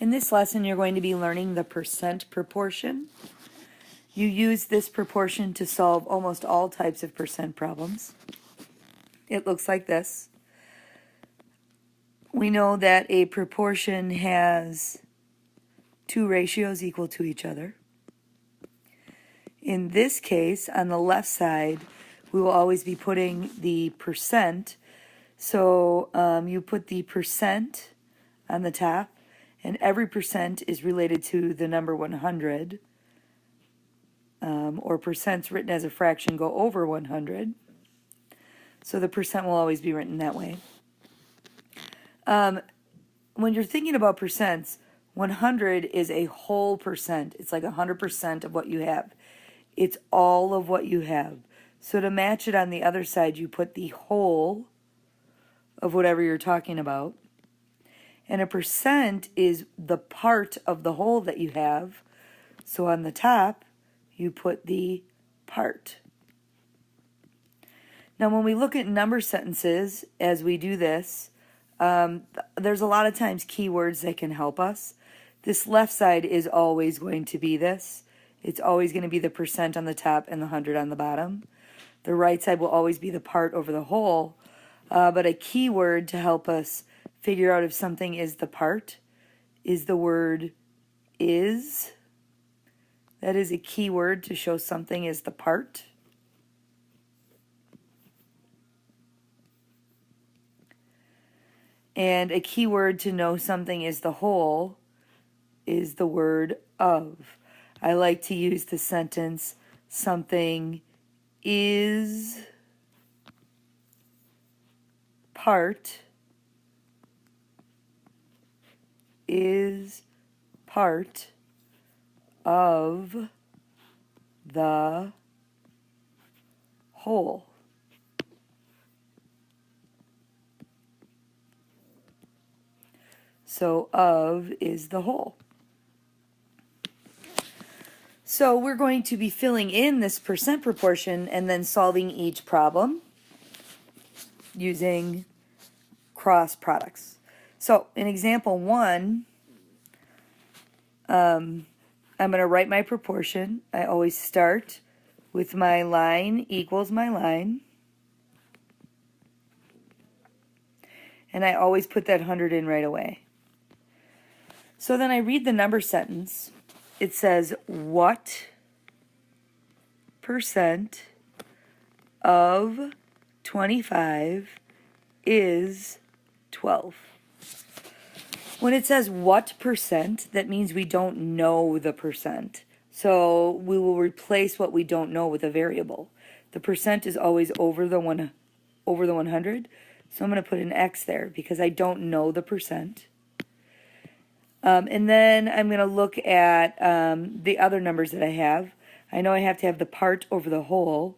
In this lesson, you're going to be learning the percent proportion. You use this proportion to solve almost all types of percent problems. It looks like this. We know that a proportion has two ratios equal to each other. In this case, on the left side, we will always be putting the percent. So you put the percent on the top, and every percent is related to the number 100, or percents written as a fraction go over 100. So the percent will always be written that way. When you're thinking about percents, 100 is a whole percent. It's like 100% of what you have. It's all of what you have. So to match it on the other side, you put the whole of whatever you're talking about. And a percent is the part of the whole that you have. So on the top, you put the part. Now when we look at number sentences, as we do this, there's a lot of times keywords that can help us. This left side is always going to be this. It's always going to be the percent on the top and the 100 on the bottom. The right side will always be the part over the whole. But a keyword to help us figure out if something is the part is the word is. That is a keyword to show something is the part. And a keyword to know something is the whole is the word of. I like to use the sentence, something is part of the whole. So of is the whole. So we're going to be filling in this percent proportion and then solving each problem using cross products. So in example 1, I'm going to write my proportion. I always start with my line equals my line. And I always put that 100 in right away. So then I read the number sentence. It says, what percent of 25 is 12? When it says what percent, that means we don't know the percent. So we will replace what we don't know with a variable. The percent is always over the 100. So I'm going to put an X there because I don't know the percent. And then I'm going to look at the other numbers that I have. I know I have to have the part over the whole,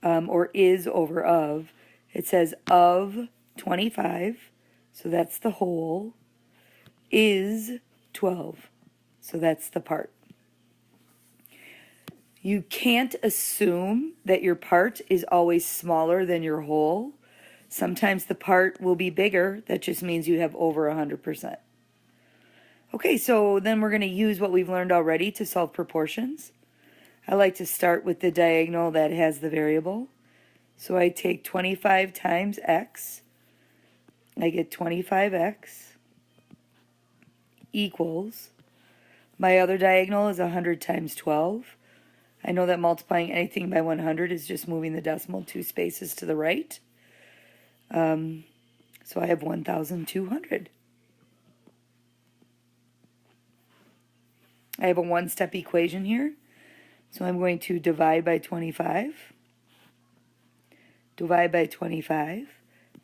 or is over of. It says of 25, so that's the whole, is 12, so that's the part. You can't assume that your part is always smaller than your whole. Sometimes the part will be bigger. That just means you have over 100%. Okay, so then we're going to use what we've learned already to solve proportions. I like to start with the diagonal that has the variable. So I take 25 times x. I get 25x equals. My other diagonal is 100 times 12. I know that multiplying anything by 100 is just moving the decimal 2 spaces to the right. So I have 1,200. I have a one-step equation here. So I'm going to divide by 25. Divide by 25.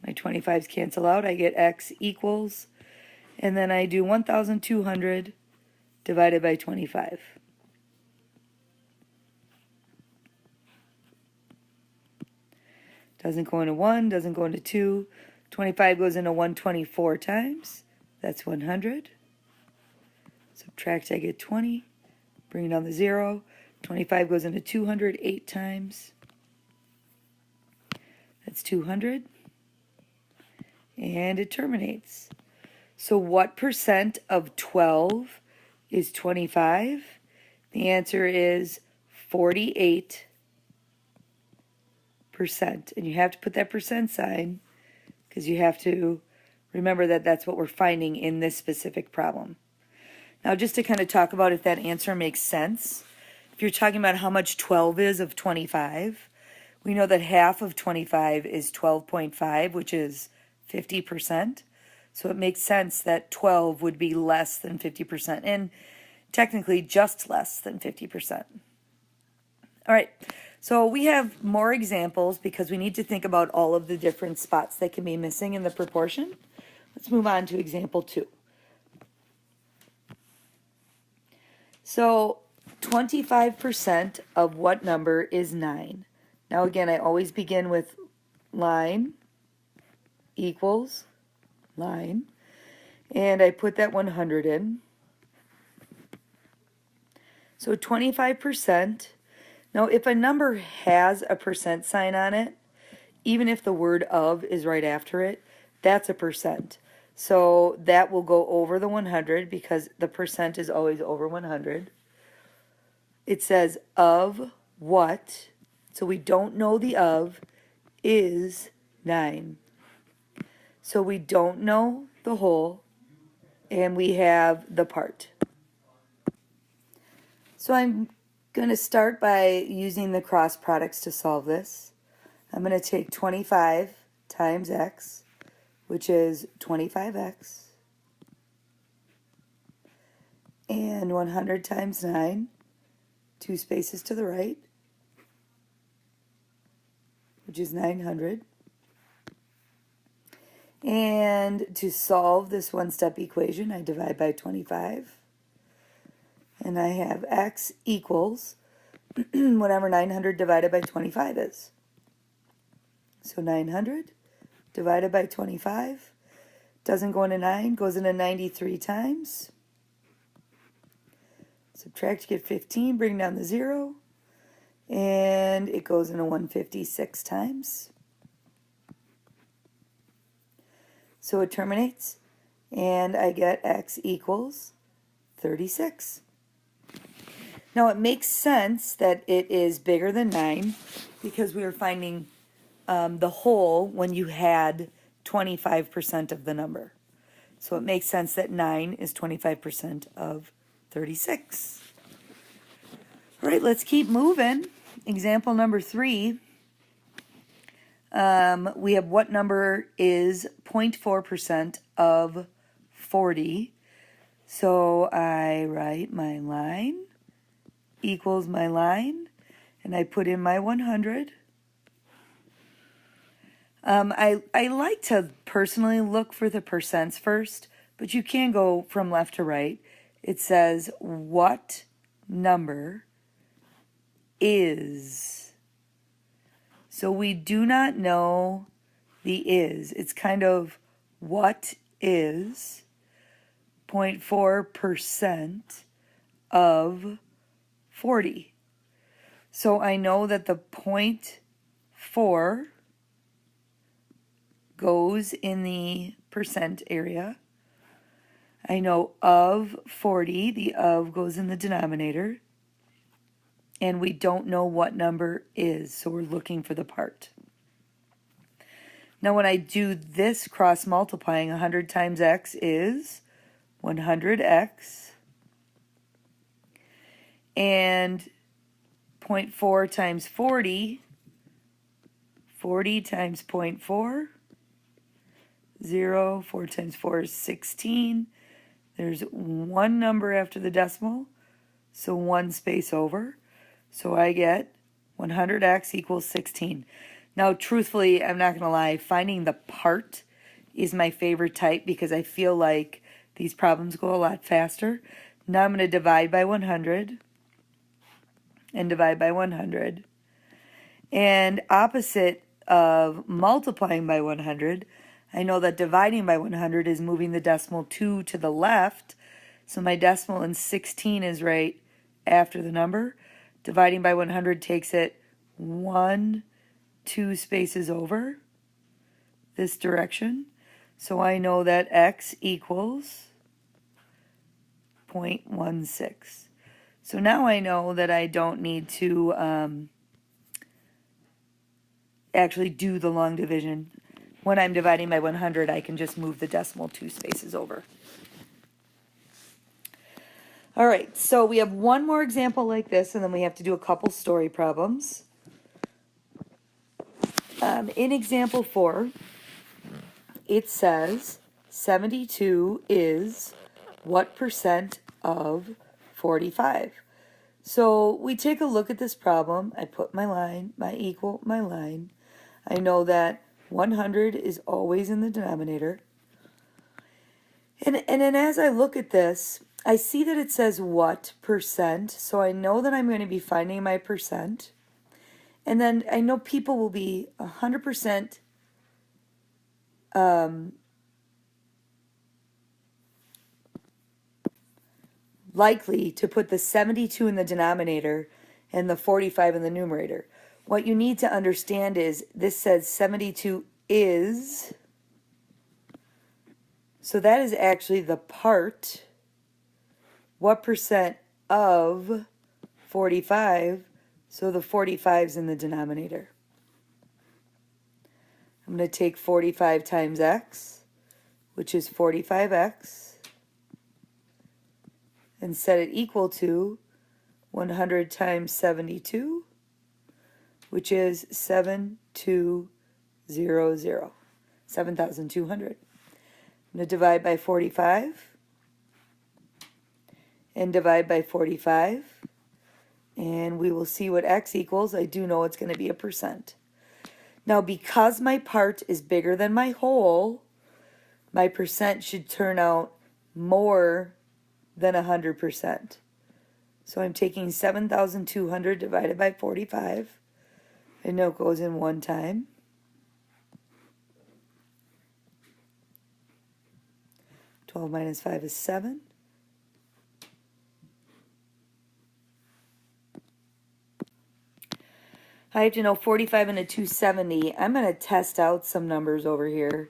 My 25s cancel out. I get x equals. And then I do 1,200 divided by 25. Doesn't go into 1, doesn't go into 2. 25 goes into 124 times. That's 100. Subtract, I get 20. Bring down the 0. 25 goes into 200 8 times. That's 200. And it terminates. So what percent of 12 is 25? The answer is 48%. And you have to put that percent sign because you have to remember that that's what we're finding in this specific problem. Now, just to kind of talk about if that answer makes sense, if you're talking about how much 12 is of 25, we know that half of 25 is 12.5, which is 50%. So it makes sense that 12 would be less than 50%, and technically just less than 50%. All right, so we have more examples because we need to think about all of the different spots that can be missing in the proportion. Let's move on to example 2. So 25% of what number is 9? Now again, I always begin with line equals line, and I put that 100 in. So 25%. Now if a number has a percent sign on it, even if the word of is right after it, that's a percent. So that will go over the 100 because the percent is always over 100. It says of what, so we don't know the of, is 9. So we don't know the whole, and we have the part. So I'm going to start by using the cross products to solve this. I'm going to take 25 times x, which is 25x, and 100 times 9, 2 spaces to the right, which is 900. And to solve this one-step equation, I divide by 25. And I have x equals whatever 900 divided by 25 is. So 900 divided by 25 doesn't go into 9, goes into 93 times. Subtract to get 15, bring down the 0. And it goes into 156 times. So it terminates, and I get x equals 36. Now it makes sense that it is bigger than 9 because we were finding the whole when you had 25% of the number. So it makes sense that 9 is 25% of 36. All right, let's keep moving. Example number 3. We have what number is 0.4% of 40. So I write my line equals my line, and I put in my 100. I like to personally look for the percents first, but you can go from left to right. It says what number is. So we do not know the is. It's kind of what is 0.4% of 40. So I know that the 0.4 goes in the percent area. I know of 40, the of goes in the denominator. And we don't know what number is, so we're looking for the part. Now when I do this cross multiplying, 100 times x is 100x. And 0.4 times 40, 40 times 0.4, 0, 4 times 4 is 16. There's one number after the decimal, so one space over. So I get 100x equals 16. Now, truthfully, I'm not going to lie, finding the part is my favorite type because I feel like these problems go a lot faster. Now I'm going to divide by 100 and divide by 100. And opposite of multiplying by 100, I know that dividing by 100 is moving the decimal 2 to the left. So my decimal in 16 is right after the number. Dividing by 100 takes it 1, 2 spaces over this direction. So I know that x equals 0.16. So now I know that I don't need to actually do the long division. When I'm dividing by 100, I can just move the decimal 2 spaces over. All right, so we have one more example like this, and then we have to do a couple story problems. In example 4, it says 72 is what percent of 45? So we take a look at this problem. I put my line, my equal, my line. I know that 100 is always in the denominator. And then as I look at this, I see that it says what percent, so I know that I'm going to be finding my percent. And then I know people will be 100% likely to put the 72 in the denominator and the 45 in the numerator. What you need to understand is this says 72 is, so that is actually the part, what percent of 45, so the 45 is in the denominator. I'm going to take 45 times x, which is 45x, and set it equal to 100 times 72, which is 7,200, 7,200. I'm going to divide by 45 and divide by 45, and we will see what x equals. I do know it's going to be a percent. Now, because my part is bigger than my whole, my percent should turn out more than 100%. So I'm taking 7,200 divided by 45. I know it goes in one time. Twelve minus 5 is 7. I have to know 45 and a 270. I'm going to test out some numbers over here.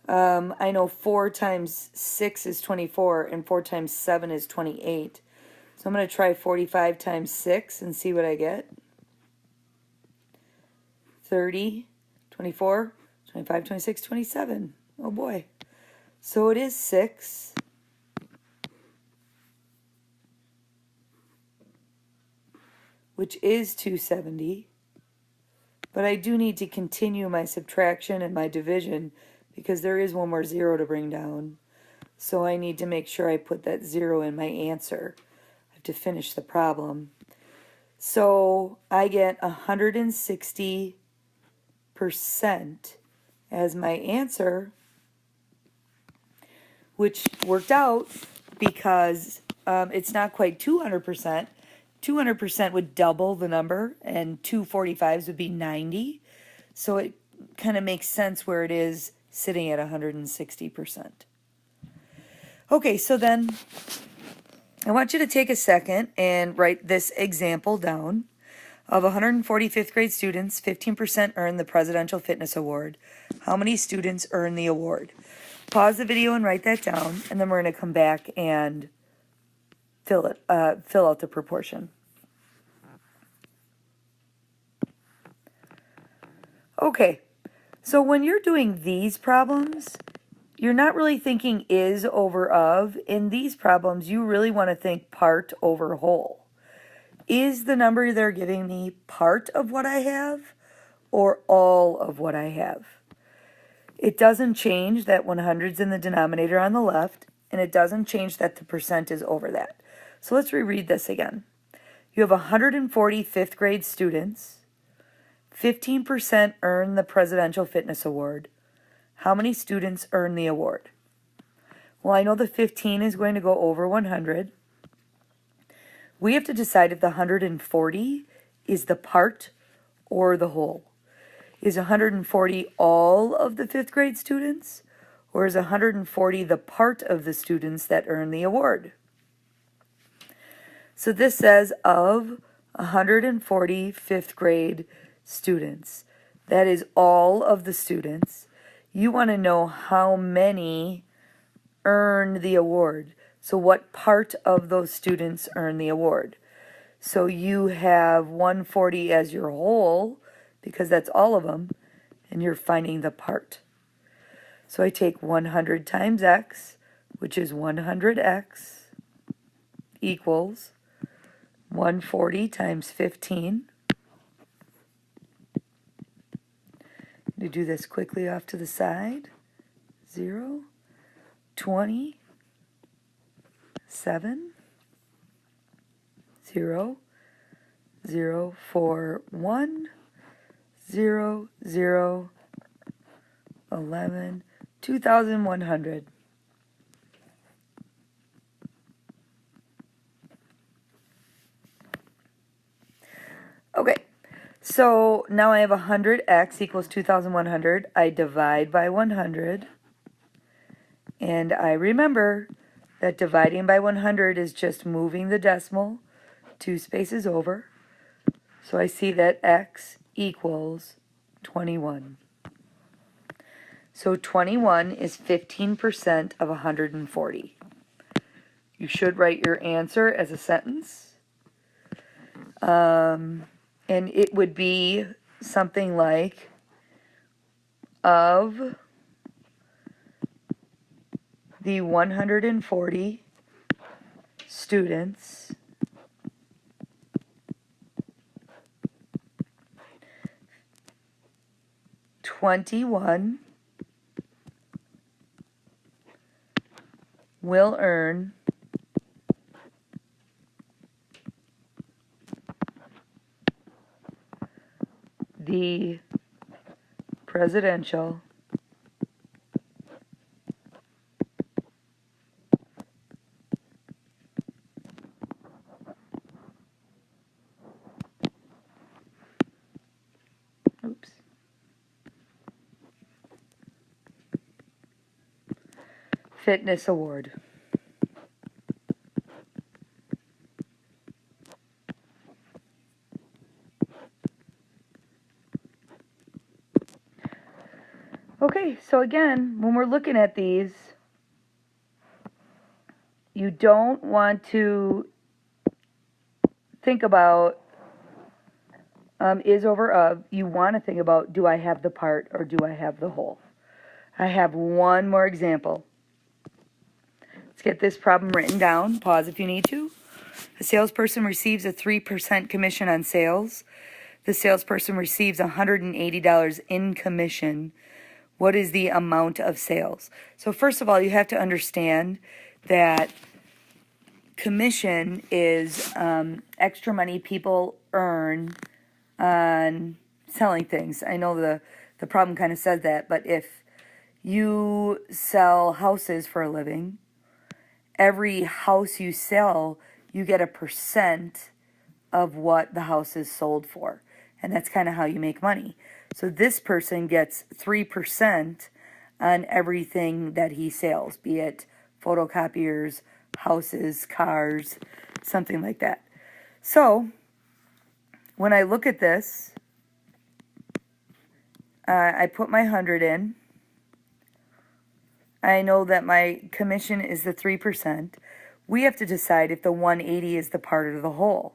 I know 4 times 6 is 24, and 4 times 7 is 28. So I'm going to try 45 times 6 and see what I get. 30, 24, 25, 26, 27. Oh boy. So it is 6. Which is 270. But I do need to continue my subtraction and my division because there is one more 0 to bring down. So I need to make sure I put that 0 in my answer. I have to finish the problem. So I get 160% as my answer, which worked out because it's not quite 200%. 200% would double the number, and 245s would be 90. So it kind of makes sense where it is sitting at 160%. Okay, so then I want you to take a second and write this example down. Of 140 fifth grade students, 15% earn the Presidential Fitness Award. How many students earn the award? Pause the video and write that down, and then we're going to come back and fill out the proportion. Okay, so when you're doing these problems, you're not really thinking is over of. In these problems, you really want to think part over whole. Is the number they're giving me part of what I have or all of what I have? It doesn't change that 100's in the denominator on the left, and it doesn't change that the percent is over that. So let's reread this again. You have 140 fifth grade students. 15% earn the Presidential Fitness Award. How many students earn the award? Well, I know the 15 is going to go over 100. We have to decide if the 140 is the part or the whole. Is 140 all of the fifth grade students, or is 140 the part of the students that earn the award? So this says of 140 fifth grade students. That is all of the students. You want to know how many earn the award. So what part of those students earn the award? So you have 140 as your whole, because that's all of them, and you're finding the part. So I take 100 times x, which is 100x, equals 140 times 15. To do this quickly off to the side, 0, 20, 7, 0, 0, 4, 1, 0, 0, 11, 2,100. Okay, so now I have 100x equals 2,100. I divide by 100. And I remember that dividing by 100 is just moving the decimal 2 spaces over. So I see that x equals 21. So 21 is 15% of 140. You should write your answer as a sentence. And it would be something like, of the 140 students, 21 will earn the presidential fitness award. Okay, so again, when we're looking at these, you don't want to think about is over of. You want to think about, do I have the part or do I have the whole? I have one more example. Let's get this problem written down. Pause if you need to. A salesperson receives a 3% commission on sales. The salesperson receives $180 in commission. What is the amount of sales? So first of all, you have to understand that commission is extra money people earn on selling things. I know the problem kind of says that, but if you sell houses for a living, every house you sell, you get a percent of what the house is sold for. And that's kind of how you make money. So this person gets 3% on everything that he sells, be it photocopiers, houses, cars, something like that. So when I look at this, I put my 100 in. I know that my commission is the 3%. We have to decide if the 180 is the part of the whole.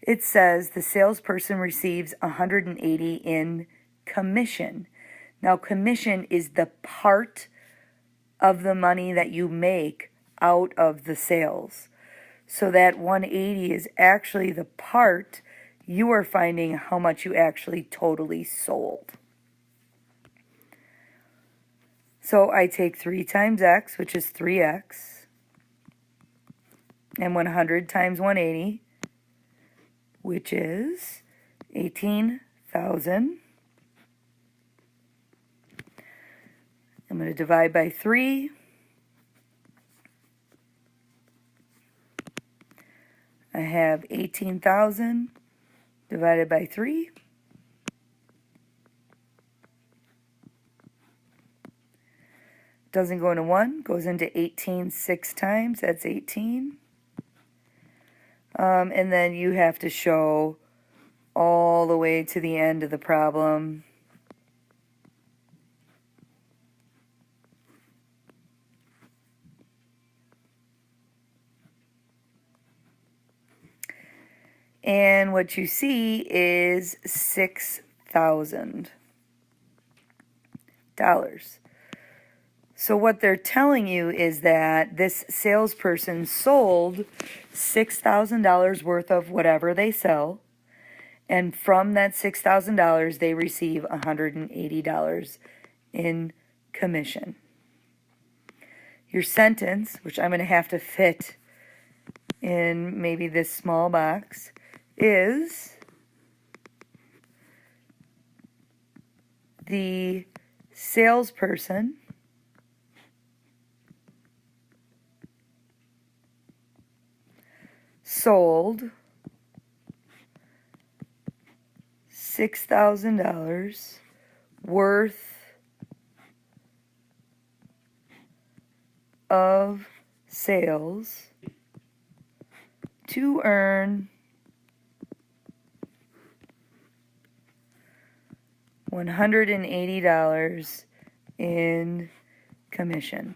It says the salesperson receives 180 in commission. Now, commission is the part of the money that you make out of the sales. So that 180 is actually the part you are finding how much you actually totally sold. So I take 3 times x, which is 3x, and 100 times 180, which is 18,000. I'm going to divide by 3. I have 18,000 divided by 3. Doesn't go into 1, goes into 18 6 times. That's 18. And then you have to show all the way to the end of the problem And what you see is $6,000. So what they're telling you is that this salesperson sold $6,000 worth of whatever they sell, and from that $6,000 they receive $180 in commission. Your sentence, which I'm going to have to fit in maybe this small box, is the salesperson sold $6,000 worth of sales to earn $180 in commission.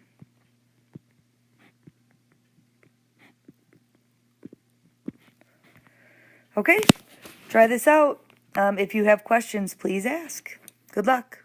Okay, try this out. If you have questions, please ask. Good luck.